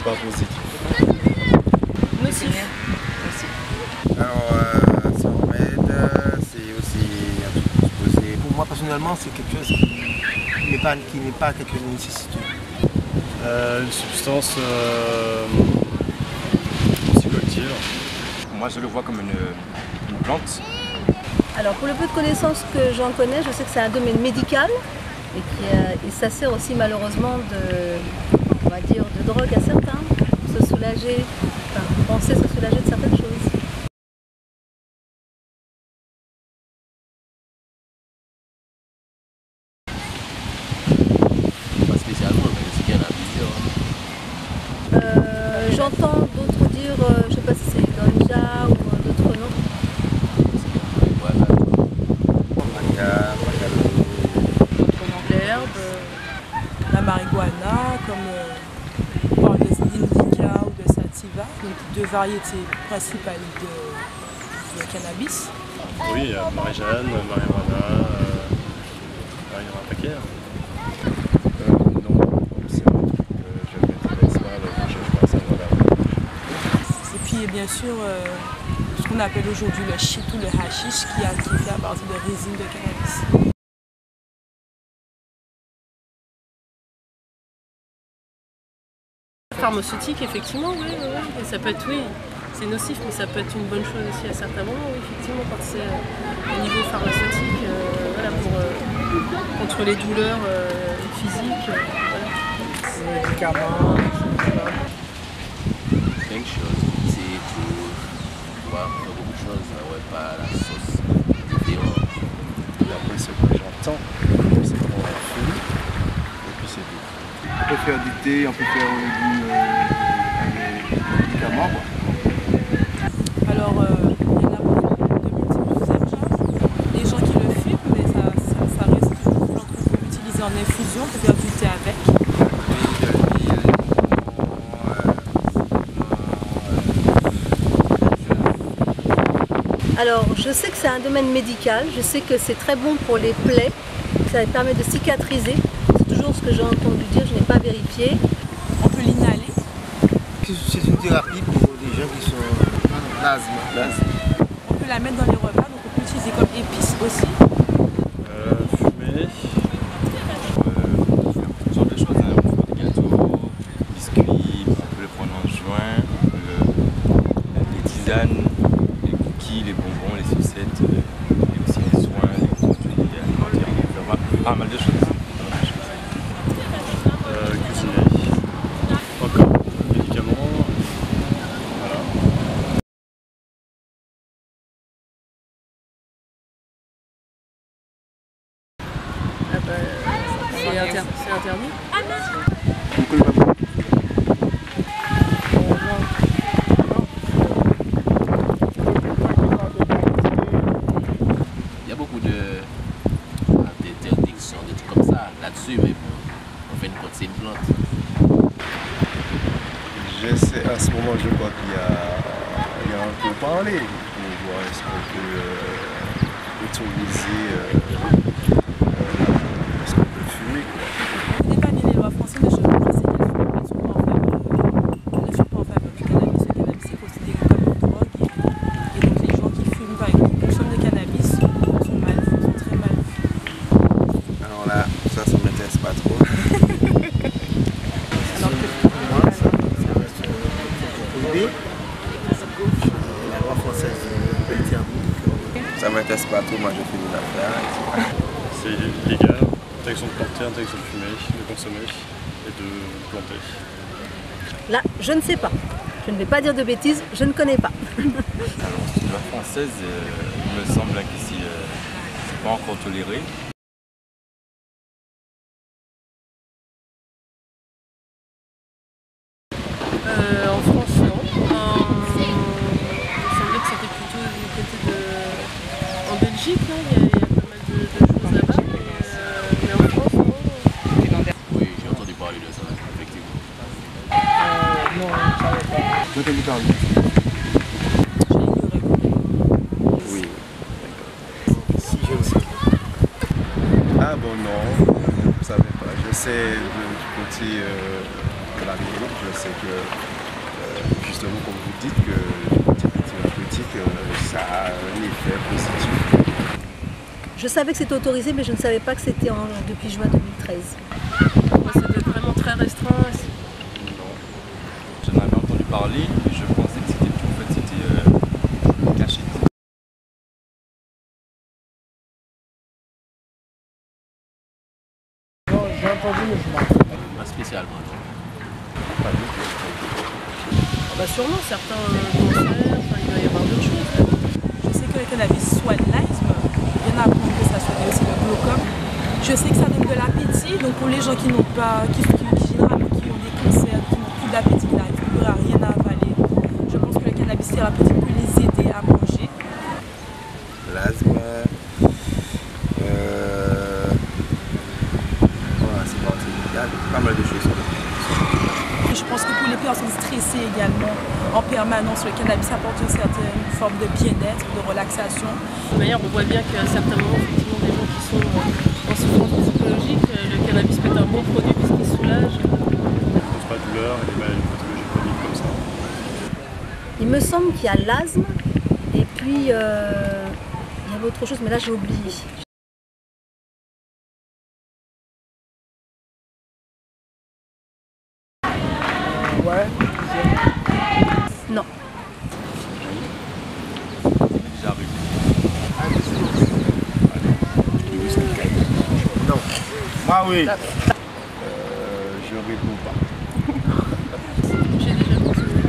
pas positif. Nocif. Alors, ça remède, c'est aussi un truc supposé. Pour moi, personnellement, c'est quelque chose qui n'est pas quelque nécessité. Une substance psychoactive. Moi, je le vois comme une plante. Alors pour le peu de connaissances que j'en connais, je sais que c'est un domaine médical et ça sert aussi malheureusement on va dire, de drogue à certains, pour se soulager, enfin, penser se soulager de certaines choses. Pas spécialement, mais c'est qu'il y en a plusieurs. J'entends d'autres dire, je ne sais pas si c'est ganja ou d'autres noms. D'autres noms d'herbes, la marijuana, comme on parle d'indica ou de sativa, donc deux variétés principales de cannabis. Oui, il y a Marie-Jeanne, marijuana, il y en a un paquet. Non, c'est un truc que je ne maîtrise pas, donc je ne pense pas. Et puis bien sûr, ce qu'on appelle aujourd'hui le shit ou le hashish qui est fait à partir de résine de cannabis. Pharmaceutique, effectivement, oui. Et ça peut être, oui, c'est nocif, mais ça peut être une bonne chose aussi à certains moments, oui, effectivement, quand c'est au niveau pharmaceutique, voilà, contre les douleurs physiques. Voilà. Médicaments, Plein de choses, c'est tout, voir beaucoup de choses, ouais, pas la sauce, différente. D'après ce que j'entends, c'est qu'on fume, et puis c'est tout. on peut faire du thé, on peut faire du médicament. Alors, il y en a beaucoup de multiples usages. Les gens qui le fument, mais ça reste une plante qu'on peut utiliser en infusion, on peut faire du thé avec. Alors je sais que c'est un domaine médical, je sais que c'est très bon pour les plaies, ça permet de cicatriser. C'est toujours ce que j'ai entendu dire, je n'ai pas vérifié. On peut l'inhaler. C'est une thérapie pour des gens qui sont l'asthme. On peut la mettre dans les repas, donc on peut l'utiliser comme épice aussi. Fumer. Toutes sortes de choses, hein. On peut faire des gâteaux, biscuits, on peut le prendre en joint, les tisanes, les cookies, les bonbons, les sucettes, et aussi les soins, les produits alimentaires, on peut faire pas mal de choses. Cuisiner. Encore. Médicaments. Voilà. Ah bah, c'est interdit. On connaît pas beaucoup. Il y a beaucoup d'interdictions, des trucs comme ça là-dessus, mais bon, en fin de compte, c'est une plante. Je sais, à ce moment, je crois qu'il y a un peu parlé pour voir est-ce qu'on peut autoriser, est-ce qu'on peut fumer, quoi. Je n'ai pas bien les lois françaises, mais je sais qu'elles ne sont pas en faveur du cannabis. Le cannabis est considéré comme une drogue. Et donc les gens qui fument, par exemple, qui consomment de cannabis sont mal vus, sont très mal vus. Alors là, ça m'intéresse pas trop. Alors que Moi, ça reste prohibé. La loi française peut l'interdire. Ça m'intéresse pas trop, moi je fais mes affaires. C'est légal. Interdiction de porter, interdiction de fumer, de consommer et de planter. Là, je ne sais pas. Je ne vais pas dire de bêtises, je ne connais pas. Alors, la loi française, il me semble qu'ici, c'est pas encore toléré. En France, non. Il me semblait que c'était plutôt du côté de... En Belgique, non, il y a pas mal de choses là-bas, mais en France, non. Oui, j'ai entendu parler de ça, effectivement. Non, je ne savais pas. J'ai entendu parler. j'ai ignoré. Oui. Si je le sais. Ah bon, non, je ne savais pas. Je sais du côté de la région. Je sais que, justement, comme vous dites, que les thérapie thérapeutique, ça a un effet positif. Je savais que c'était autorisé, mais je ne savais pas que c'était depuis juin 2013. Ça doit être vraiment très restreint. J'en avais entendu parler, mais je pensais que c'était caché. Non, j'ai entendu, mais je m'en rappelle Pas spécialement. Bah sûrement, certains cancers, enfin, il doit y avoir d'autres choses. Je sais que le cannabis soigne l'asthme, il y en a pour que ça soigne aussi le glaucome. Je sais que ça donne de l'appétit, donc pour les gens qui n'ont pas, généralement qui ont des cancers, qui n'ont plus d'appétit, qui n'arrivent plus à rien à avaler, je pense que le cannabis thérapeutique peut les aider à manger. L'asthme, voilà, c'est parti. Il y a pas mal de choses. Et je pense que pour les personnes stressées également, en permanence, le cannabis apporte une certaine forme de bien-être, de relaxation. D'ailleurs, on voit bien qu'à certains moments, effectivement, des gens qui sont en souffrance psychologique, le cannabis peut être un bon produit puisqu'il soulage. Ça ne cause pas de douleur et des maladies pathologiques chroniques comme ça. Il me semble qu'il y a l'asthme, et puis il y avait autre chose, mais là j'ai oublié. Ouais. Non. Déjà arrivé. Non. Ah oui. Je réponds pas. J'ai déjà consommé.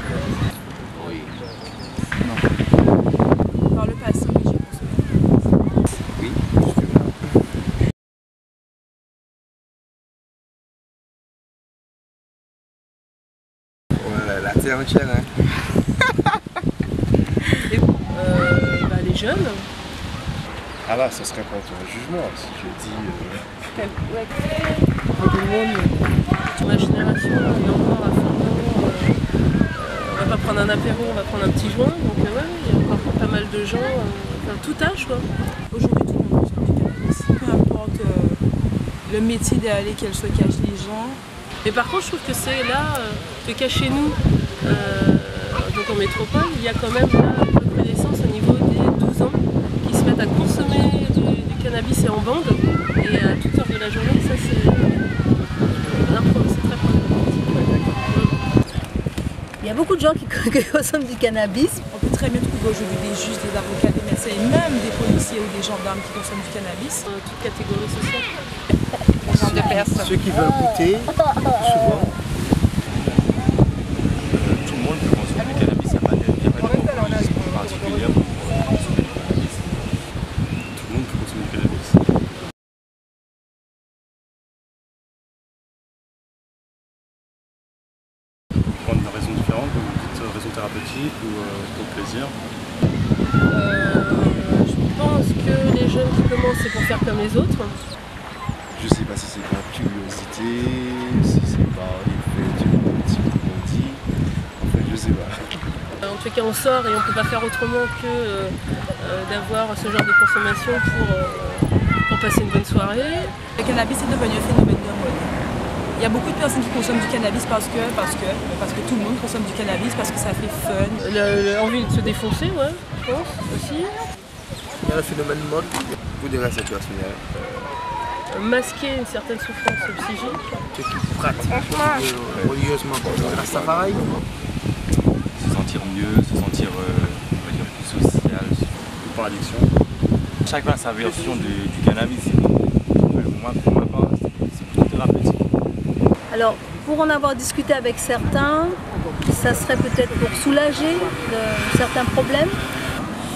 Oui. Par le passé, oui, j'ai consommé. Oui, jusque-là. Voilà, la terre entière, hein. Et, bah, les jeunes, Ah là, ça serait contre un jugement si je dis. ma génération, on est encore à fond dedans, on va pas prendre un apéro, on va prendre un petit joint. Donc ouais, il y a encore pas mal de gens, enfin, tout âge quoi. Aujourd'hui, tout le monde consomme du cannabis. Peu importe le métier derrière lequel se cachent les gens. Mais par contre, je trouve que c'est là, que qu'à chez nous, donc en métropole, il y a quand même là, une reconnaissance au niveau des 12 ans qui se mettent à consommer du cannabis et en bande. Et à toute heure de la journée, ça c'est très problématique. Il y a beaucoup de gens qui consomment du cannabis. On peut très bien trouver aujourd'hui des juges, des avocats, des médecins et même des policiers ou des gendarmes qui consomment du cannabis. Toute catégorie sociale. Ceux qui veulent goûter, souvent. Tout le monde peut consommer du cannabis, il n'y a pas de particulière pour consommer du cannabis. Tout le monde peut consommer du cannabis. Pour une raison différente, comme vous dites, raison thérapeutique ou pour le plaisir. Je pense que les jeunes qui commencent, c'est pour faire comme les autres. Je sais pas si c'est par curiosité, si c'est par effet thérapeutique comme on dit. En fait, je sais pas. En tout cas, on sort et on ne peut pas faire autrement que d'avoir ce genre de consommation pour passer une bonne soirée. Le cannabis est devenu un phénomène de mode. Il y a beaucoup de personnes qui consomment du cannabis parce que tout le monde consomme du cannabis, parce que ça fait fun. L'envie de se défoncer, ouais, je pense aussi. Il y a le phénomène mode pour des raisons situationnelles. Masquer une certaine souffrance psychique. Ceux qui pratiquent religieusement comme Rastafari. Se sentir mieux, se sentir on va dire, plus social. Par addiction. Chacun a sa version du cannabis. Moi, pour ma part, c'est plutôt thérapeutique. Alors, pour en avoir discuté avec certains, ça serait peut-être pour soulager certains problèmes.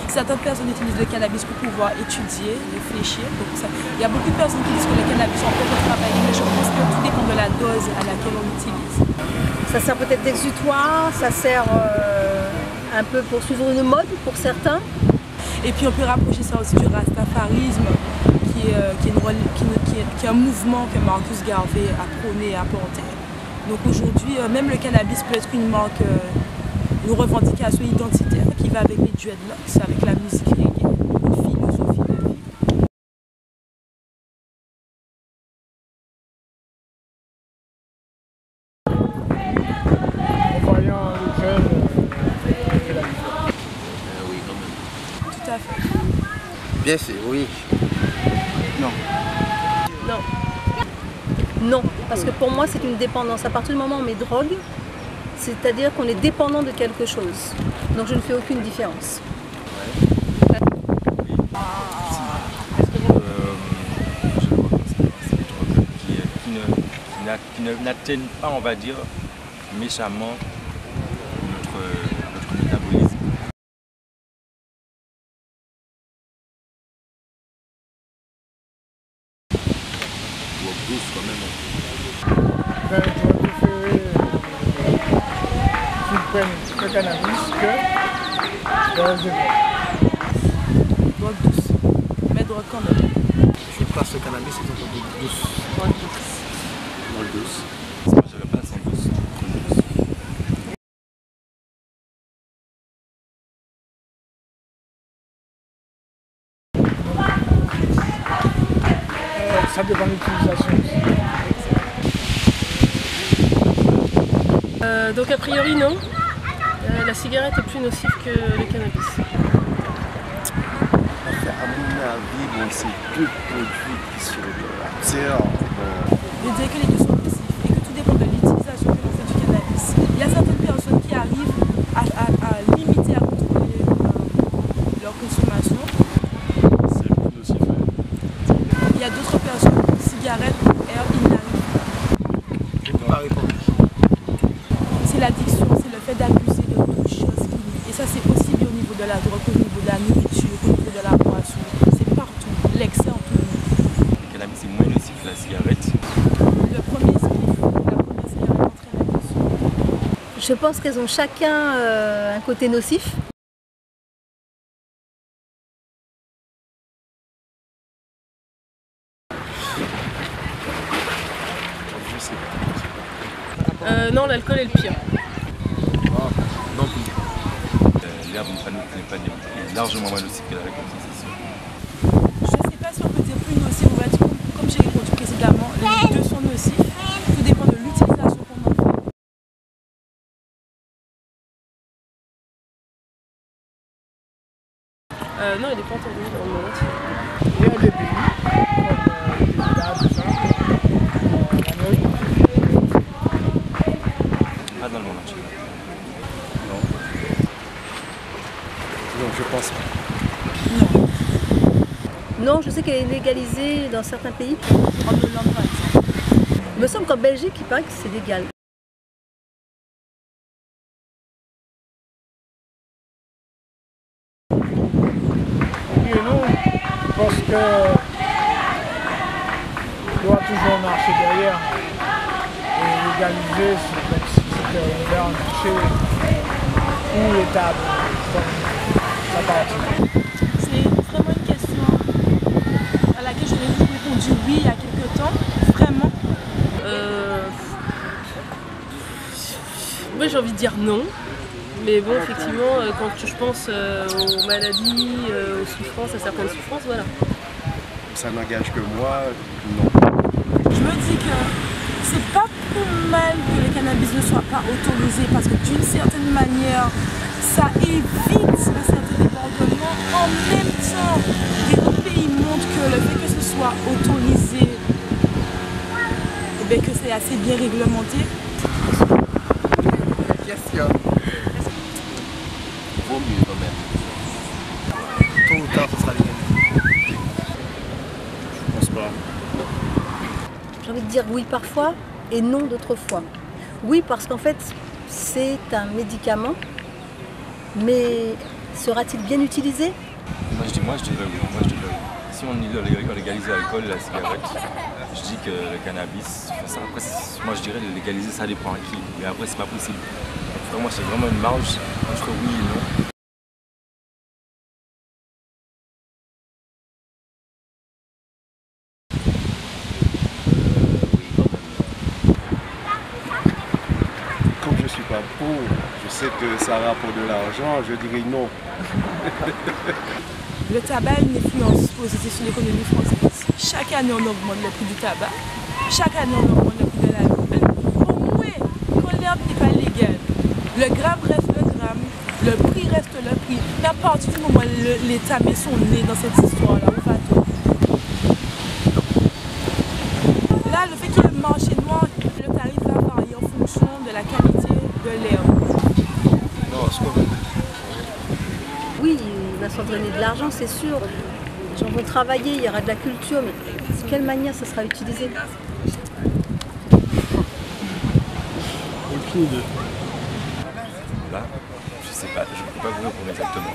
Certaines personnes utilisent le cannabis pour pouvoir étudier, réfléchir. Donc il y a beaucoup de personnes qui disent que le cannabis on peut travailler, mais je pense que tout dépend de la dose à laquelle on l'utilise. Ça sert peut-être d'exutoire, ça sert un peu pour suivre une mode pour certains. Et puis on peut rapprocher ça aussi du rastafarisme, qui est un mouvement que Marcus Garvey a prôné et apporté. Donc aujourd'hui, même le cannabis peut être une marque, une revendication identitaire qui va avec les dreadlocks, avec la musique reggae, une philosophie de vie. Bien sûr, oui. Non. Non. Non, parce que pour moi c'est une dépendance. À partir du moment où on met drogue, c'est-à-dire qu'on est dépendant de quelque chose. Donc je ne fais aucune différence. Je vois comme ça, c'est des drogues qui n'atteignent pas, on va dire, méchamment notre métabolisme. Drogue douce quand même. Ben, je préférais qu'ils prennent le cannabis que le reste de drogue. Drogue douce. Mais drogue quand même. Je passe le cannabis, c'est un peu douce. Drogue douce. Drogue douce. Moi, je le passe en douce. Ça dépend de l'utilisation aussi. Donc a priori non. La cigarette est plus nocive que le cannabis. À mon avis, bon, c'est deux produits qui sont acteurs. Je dirais que les deux sont nocifs et que tout dépend de l'utilisation que l'on fait du cannabis. Il y a certaines personnes qui arrivent à limiter, à contrôler leur consommation. C'est plus nocif. Ouais. Il y a d'autres personnes, cigarettes, ils n'arrivent pas. Je ne peux pas répondre. C'est l'addiction, c'est le fait d'abuser de toutes choses. Et ça, c'est aussi bien au niveau de la drogue, au niveau de la nourriture, au niveau de la boisson. C'est partout. L'excès en tout cas. Le cannabis est moins nocif que la cigarette. Le premier spliff, la première cigarette entraîne l'addiction. Je pense qu'elles ont chacun un côté nocif. Je sais pas. Non, l'alcool est le pire. Non plus. L'herbe n'est largement moins nocive que la récolte, c'est sûr. Je ne sais pas si on peut dire plus nocif, on va dire comme j'ai répondu précédemment, les deux sont nocifs. Tout dépend de l'utilisation qu'on en fait. Non, il est pas entendu dans le monde entier. Il y a des pays, comme les États, tout ça, l'Amérique, Pas dans le monde entier. Non, je pense pas. Non, je sais qu'elle est légalisée dans certains pays. En Hollande par exemple. Il me semble qu'en Belgique, il paraît que c'est légal. et nous, parce que on doit toujours marcher derrière et légaliser, c'est comme si c'était ouvert un marché où l'État ça partit. C'est vraiment une question à laquelle j'aurais répondu oui il y a quelques temps. Vraiment. Moi j'ai envie de dire non. Mais bon, effectivement, quand je pense aux maladies, aux souffrances, à certaines souffrances, voilà. Ça n'engage que moi, non. Je me dis que c'est pas plus mal que le cannabis ne soit pas autorisé parce que d'une certaine manière, ça évite un certain débordement. En même temps, les autres pays montrent que le fait que ce soit autorisé, eh bien, que c'est assez bien réglementé. Question. Vaut mieux quand même. Tôt ou tard, ce sera légalisé. Je pense pas. J'ai envie de dire oui parfois et non d'autres fois. Oui parce qu'en fait c'est un médicament, mais sera-t-il bien utilisé? Moi je dirais oui. Moi, je dirais oui. Si on légalise l'alcool et la cigarette, je dis que le cannabis, ça, après, moi je dirais légaliser ça dépend à qui. Mais après c'est pas possible. Vraiment, c'est vraiment une marge entre oui et non. Comme je suis pas pauvre, je sais que ça rapporte de l'argent, je dirais non. Le tabac a une influence positive sur l'économie française. Chaque année, on augmente le prix du tabac. Chaque année, on augmente le prix de l'alcool. Au moins, quand l'herbe n'est pas légale, le gramme reste le gramme, le prix reste le prix. Et à partir du moment où l'État met son nez dans cette histoire-là, on va tout. Là, le fait qu'il y ait le marché noir, le tarif va varier en fonction de la qualité de l'herbe. Non, c'est pas Oui, il va s'entraîner de l'argent, c'est sûr. Les gens vont travailler, il y aura de la culture, mais de quelle manière ça sera utilisé? Aucune idée. Là, je sais pas, je ne peux pas vous répondre exactement.